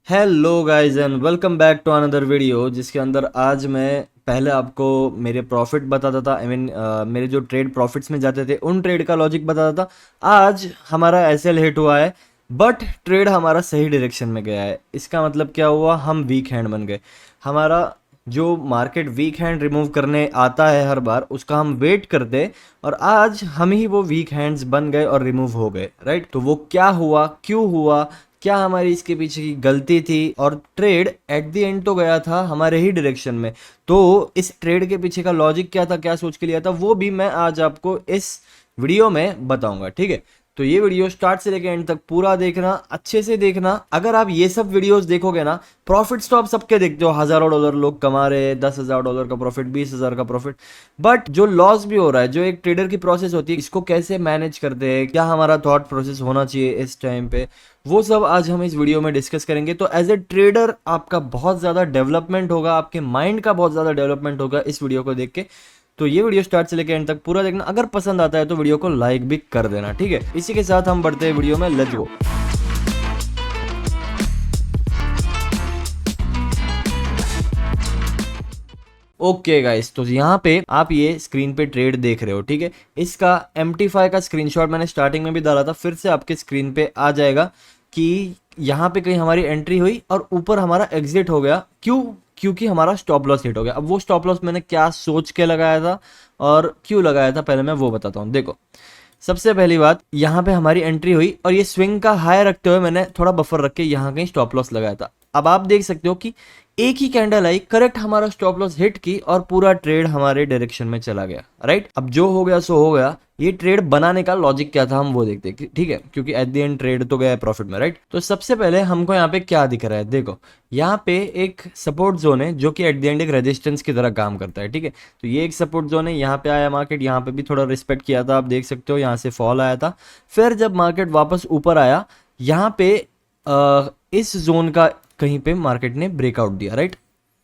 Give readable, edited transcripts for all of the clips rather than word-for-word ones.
Hello guys and welcome back to another video जिसके अंदर आज मैं पहले आपको मेरे प्रॉफिट बताता था। मेरे जो ट्रेड प्रॉफिट्स में जाते थे उन ट्रेड का लॉजिक बताता था। आज हमारा एसएल हिट हुआ है बट ट्रेड हमारा सही डायरेक्शन में गया है। इसका मतलब क्या हुआ, हम वीक हैंड बन गए। हमारा जो मार्केट वीक हैंड रिमूव करने आता है हर बार, उसका हम वेट करते और आज हम ही वो वीक हैंड्स बन गए और रिमूव हो गए। राइट, तो वो क्या हुआ, क्यों हुआ, क्या हमारी इसके पीछे की गलती थी, और ट्रेड एट द एंड तो गया था हमारे ही डायरेक्शन में। तो इस ट्रेड के पीछे का लॉजिक क्या था, क्या सोच के लिया था, वो भी मैं आज आपको इस वीडियो में बताऊंगा। ठीक है, तो ये वीडियो स्टार्ट से लेकर एंड तक पूरा देखना, अच्छे से देखना। अगर आप ये सब वीडियोस देखोगे ना, प्रॉफिट्स तो आप सबके देखते हो, हजारों डॉलर लोग कमा रहे हैं, 10,000 डॉलर का प्रॉफिट, 20,000 का प्रॉफिट। बट जो लॉस भी हो रहा है, जो एक ट्रेडर की प्रोसेस होती है, इसको कैसे मैनेज करते हैं, क्या हमारा थॉट प्रोसेस होना चाहिए इस टाइम पे, वो सब आज हम इस वीडियो में डिस्कस करेंगे। तो एज ए ट्रेडर आपका बहुत ज़्यादा डेवलपमेंट होगा, आपके माइंड का बहुत ज़्यादा डेवलपमेंट होगा इस वीडियो को देख के। तो ये वीडियो स्टार्ट से लेकर एंड तक पूरा देखना। अगर पसंद आता है तो वीडियो को लाइक भी कर देना। ठीक है, इसी के साथ हम बढ़ते हैं वीडियो में, लेट्स गो। ओके गाइस, तो यहाँ पे आप ये स्क्रीन पे ट्रेड देख रहे हो। ठीक है, इसका MT5 का स्क्रीनशॉट मैंने स्टार्टिंग में भी डाला था, फिर से आपके स्क्रीन पे आ जाएगा कि यहाँ पे कहीं हमारी एंट्री हुई और ऊपर हमारा एग्जिट हो गया। क्यों? क्योंकि हमारा स्टॉप लॉस हिट हो गया। अब वो स्टॉप लॉस मैंने क्या सोच के लगाया था और क्यों लगाया था, पहले मैं वो बताता हूँ। देखो, सबसे पहली बात, यहाँ पे हमारी एंट्री हुई और ये स्विंग का हाई रखते हुए मैंने थोड़ा बफर रख के यहाँ कहीं स्टॉप लॉस लगाया था। अब आप देख सकते हो कि एक ही कैंडल आई, करेक्ट हमारा स्टॉप लॉस हिट की और पूरा ट्रेड हमारे डायरेक्शन में चला गया। राइट, अब जो हो गया सो हो गया। ये ट्रेड बनाने का लॉजिक क्या था हम वो देखते हैं। ठीक है, क्योंकि एट द एंड ट्रेड तो गया प्रॉफिट में। राइट, तो सबसे पहले हमको यहाँ पे क्या दिख रहा है, देखो यहाँ पे एक सपोर्ट जोन है जो कि एट द एंड एक रेजिस्टेंस की तरह काम करता है। ठीक है, तो ये एक सपोर्ट जोन है, यहाँ पे आया मार्केट, यहाँ पे भी थोड़ा रिस्पेक्ट किया था, आप देख सकते हो, यहाँ से फॉल आया था। फिर जब मार्केट वापस ऊपर आया, यहाँ पे इस जोन का कहीं पे मार्केट ने ब्रेकआउट दिया। राइट,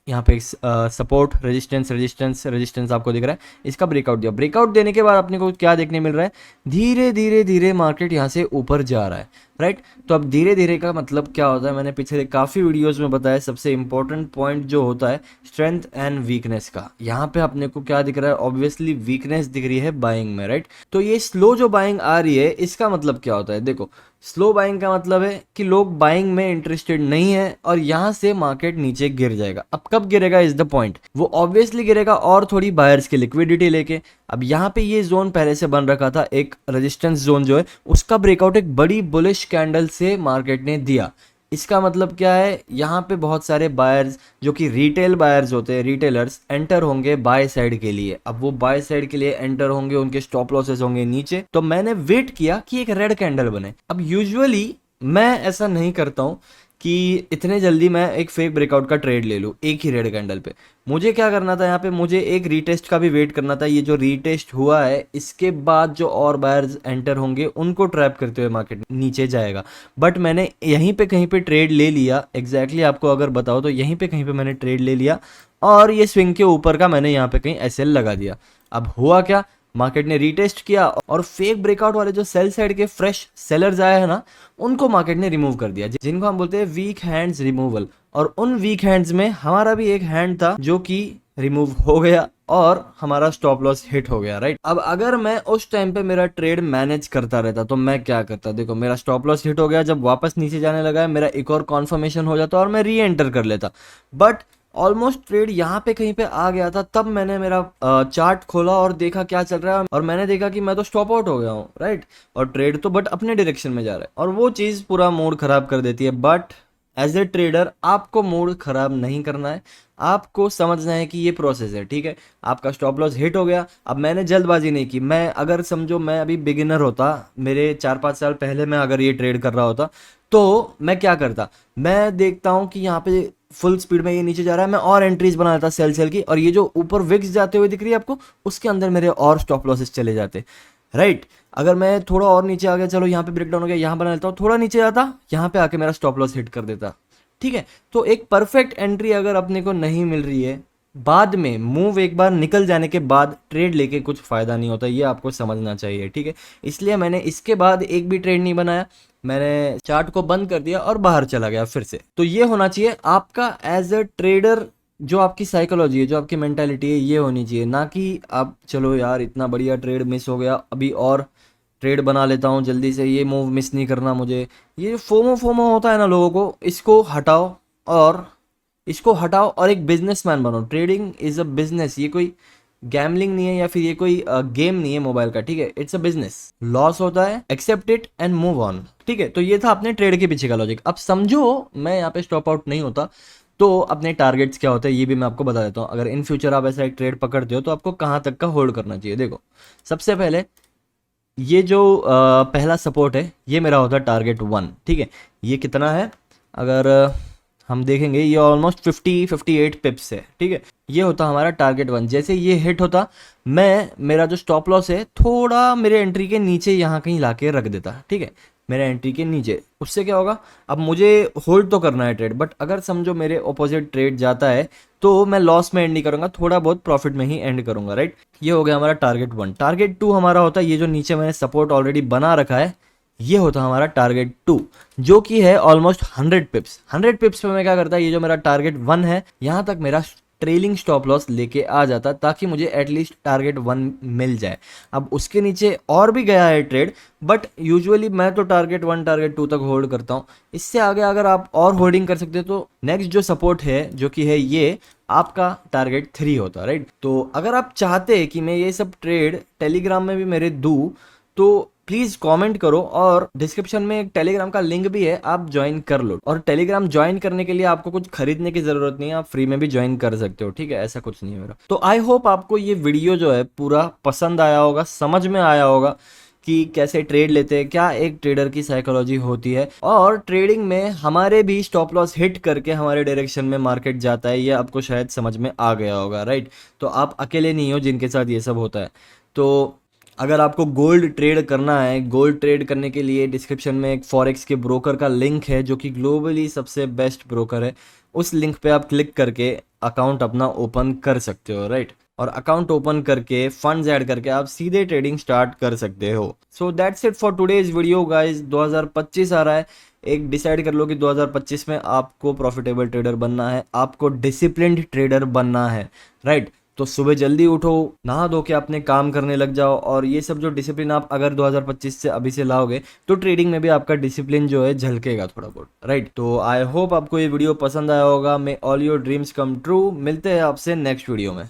यहाँ पे सपोर्ट, रेजिस्टेंस रेजिस्टेंस रेजिस्टेंस आपको दिख रहा है, इसका ब्रेकआउट दिया। ब्रेकआउट देने के बाद अपने को क्या देखने मिल रहा है, धीरे धीरे धीरे मार्केट यहाँ से ऊपर जा रहा है। राइट, तो अब धीरे धीरे का मतलब क्या होता है, मैंने पिछले काफ़ी वीडियोस में बताया। सबसे इंपॉर्टेंट पॉइंट जो होता है स्ट्रेंथ एंड वीकनेस का, यहाँ पे अपने को क्या दिख रहा है, ऑब्वियसली वीकनेस दिख रही है बाइंग में। राइट, तो ये स्लो जो बाइंग आ रही है, इसका मतलब क्या होता है, देखो स्लो बाइंग का मतलब है कि लोग बाइंग में इंटरेस्टेड नहीं है और यहां से मार्केट नीचे गिर जाएगा। अब कब गिरेगा इज द पॉइंट, वो ऑब्वियसली गिरेगा और थोड़ी बायर्स की लिक्विडिटी लेके। अब यहाँ पे ये जोन पहले से बन रखा था, एक रेजिस्टेंस जोन जो है उसका ब्रेकआउट एक बड़ी बुलिश कैंडल से मार्केट ने दिया। इसका मतलब क्या है, यहाँ पे बहुत सारे बायर्स जो कि रिटेल बायर्स होते हैं, रिटेलर्स एंटर होंगे बाय साइड के लिए। अब वो बाय साइड के लिए एंटर होंगे, उनके स्टॉप लॉसेस होंगे नीचे। तो मैंने वेट किया कि एक रेड कैंडल बने। अब यूजुअली मैं ऐसा नहीं करता हूँ कि इतने जल्दी मैं एक फेक ब्रेकआउट का ट्रेड ले लूँ एक ही रेड कैंडल पे। मुझे क्या करना था, यहाँ पे मुझे एक रीटेस्ट का भी वेट करना था। ये जो रीटेस्ट हुआ है, इसके बाद जो और बायर्स एंटर होंगे उनको ट्रैप करते हुए मार्केट नीचे जाएगा। बट मैंने यहीं पे कहीं पे ट्रेड ले लिया, एग्जैक्टली आपको अगर बताओ तो यहीं पे कहीं पे मैंने ट्रेड ले लिया और ये स्विंग के ऊपर का मैंने यहाँ पे कहीं एसएल लगा दिया। अब हुआ क्या, मार्केट ने रीटेस्ट किया और फेक ब्रेकआउट वाले जो सेल साइड के फ्रेश सेलर्स आए हैं ना, उनको मार्केट ने रिमूव कर दिया, जिनको हम बोलते हैं वीक हैंड्स रिमूवल। और उन वीक हैंड्स में हमारा भी एक हैंड था जो कि रिमूव हो गया और हमारा स्टॉप लॉस हिट हो गया। राइट, अब अगर मैं उस टाइम पे मेरा ट्रेड मैनेज करता रहता तो मैं क्या करता, देखो मेरा स्टॉप लॉस हिट हो गया, जब वापस नीचे जाने लगा है मेरा एक और कॉन्फर्मेशन हो जाता और मैं री एंटर कर लेता। बट ऑलमोस्ट ट्रेड यहाँ पे कहीं पे आ गया था, तब मैंने मेरा चार्ट खोला और देखा क्या चल रहा है, और मैंने देखा कि मैं तो स्टॉप आउट हो गया हूँ। राइट, और ट्रेड तो बट अपने डायरेक्शन में जा रहा है और वो चीज़ पूरा मूड खराब कर देती है। बट एज ए ट्रेडर आपको मूड खराब नहीं करना है, आपको समझना है कि ये प्रोसेस है। ठीक है, आपका स्टॉप लॉस हिट हो गया। अब मैंने जल्दबाजी नहीं की। मैं अगर समझो मैं अभी बिगिनर होता, मेरे 4-5 साल पहले मैं अगर ये ट्रेड कर रहा होता, तो मैं क्या करता, मैं देखता हूँ कि यहाँ पे फुल स्पीड में ये नीचे जा रहा है, मैं और एंट्रीज बना लेता सेल सेल की, और ये जो ऊपर विक्स जाते हुए दिख रही है आपको, उसके अंदर मेरे और स्टॉप लॉसेस चले जाते। राइट, अगर मैं थोड़ा और नीचे आ गया, चलो यहाँ पे ब्रेकडाउन हो गया, यहाँ बना लेता हूँ, थोड़ा नीचे जाता, यहाँ पे आके मेरा स्टॉप लॉस हिट कर देता। ठीक है, तो एक परफेक्ट एंट्री अगर अपने को नहीं मिल रही है बाद में मूव एक बार निकल जाने के बाद ट्रेड लेके कुछ फायदा नहीं होता, ये आपको समझना चाहिए, ठीक है। इसलिए मैंने इसके बाद एक भी ट्रेड नहीं बनाया, मैंने चार्ट को बंद कर दिया और बाहर चला गया फिर से। तो ये होना चाहिए आपका एज अ ट्रेडर, जो आपकी साइकोलॉजी है, जो आपकी मेंटालिटी है, ये होनी चाहिए, ना कि आप चलो यार इतना बढ़िया ट्रेड मिस हो गया, अभी और ट्रेड बना लेता हूँ जल्दी से, ये मूव मिस नहीं करना मुझे। ये फोमो फोमो होता है ना लोगों को, इसको हटाओ और एक बिजनेसमैन बनो। ट्रेडिंग इज अ बिजनेस, ये कोई गैमलिंग नहीं है या फिर ये कोई गेम नहीं है मोबाइल का, ठीक है। इट्स अ बिजनेस, लॉस होता है, accept it and move on, ठीक है। तो ये था अपने ट्रेड के पीछे का लॉजिक। अब समझो मैं यहाँ पे स्टॉप आउट नहीं होता तो अपने टारगेट्स क्या होते हैं ये भी मैं आपको बता देता हूँ। अगर इन फ्यूचर आप ऐसा एक ट्रेड पकड़ते हो तो आपको कहाँ तक का होल्ड करना चाहिए। देखो, सबसे पहले ये जो पहला सपोर्ट है ये मेरा होता है टारगेट 1, ठीक है। ये कितना है, अगर हम देखेंगे ये ऑलमोस्ट 58 पिप्स है, ठीक है। ये होता हमारा टारगेट 1। जैसे ये हिट होता, मैं मेरा जो स्टॉप लॉस है थोड़ा मेरे एंट्री के नीचे यहाँ कहीं लाके रख देता, ठीक है, मेरे एंट्री के नीचे। उससे क्या होगा, अब मुझे होल्ड तो करना है ट्रेड, बट अगर समझो मेरे ऑपोजिट ट्रेड जाता है तो मैं लॉस में एंड नहीं करूंगा, थोड़ा बहुत प्रॉफिट में ही एंड करूंगा, राइट। ये हो गया हमारा टारगेट 1। टारगेट 2 हमारा होता है ये जो नीचे मैंने सपोर्ट ऑलरेडी बना रखा है, ये होता हमारा टारगेट 2, जो कि है ऑलमोस्ट 100 पिप्स। 100 पिप्स पे मैं क्या करता है, ये जो मेरा टारगेट 1 है यहाँ तक मेरा ट्रेलिंग स्टॉप लॉस लेके आ जाता, ताकि मुझे एटलीस्ट टारगेट 1 मिल जाए। अब उसके नीचे और भी गया है ट्रेड, बट यूजुअली मैं तो टारगेट 1 टारगेट 2 तक होल्ड करता हूँ। इससे आगे अगर आप और होल्डिंग कर सकते हो तो नेक्स्ट जो सपोर्ट है जो कि है ये आपका टारगेट 3 होता, राइट। तो अगर आप चाहते हैं कि मैं ये सब ट्रेड टेलीग्राम में भी मेरे दूं तो प्लीज कमेंट करो, और डिस्क्रिप्शन में एक टेलीग्राम का लिंक भी है, आप ज्वाइन कर लो। और टेलीग्राम ज्वाइन करने के लिए आपको कुछ खरीदने की जरूरत नहीं है, आप फ्री में भी ज्वाइन कर सकते हो, ठीक है, ऐसा कुछ नहीं है मेरा। तो आई होप आपको ये वीडियो जो है पूरा पसंद आया होगा, समझ में आया होगा कि कैसे ट्रेड लेते हैं, क्या एक ट्रेडर की साइकोलॉजी होती है, और ट्रेडिंग में हमारे भी स्टॉप लॉस हिट करके हमारे डायरेक्शन में मार्केट जाता है, ये आपको शायद समझ में आ गया होगा, राइट। तो आप अकेले नहीं हो जिनके साथ ये सब होता है। तो अगर आपको गोल्ड ट्रेड करना है, गोल्ड ट्रेड करने के लिए डिस्क्रिप्शन में एक फॉरेक्स के ब्रोकर का लिंक है जो कि ग्लोबली सबसे बेस्ट ब्रोकर है, उस लिंक पे आप क्लिक करके अकाउंट अपना ओपन कर सकते हो, राइट। और अकाउंट ओपन करके फंड्स ऐड करके आप सीधे ट्रेडिंग स्टार्ट कर सकते हो। So that's it for today's video guys. 2025 आ रहा है, एक डिसाइड कर लो कि 2025 में आपको प्रॉफिटेबल ट्रेडर बनना है, आपको डिसिप्लिन्ड ट्रेडर बनना है, राइट। तो सुबह जल्दी उठो, नहा धो के अपने काम करने लग जाओ, और ये सब जो डिसिप्लिन आप अगर 2025 से अभी से लाओगे तो ट्रेडिंग में भी आपका डिसिप्लिन जो है झलकेगा थोड़ा बहुत, राइट। तो आई होप आपको ये वीडियो पसंद आया होगा। May all your dreams come true. मिलते हैं आपसे नेक्स्ट वीडियो में।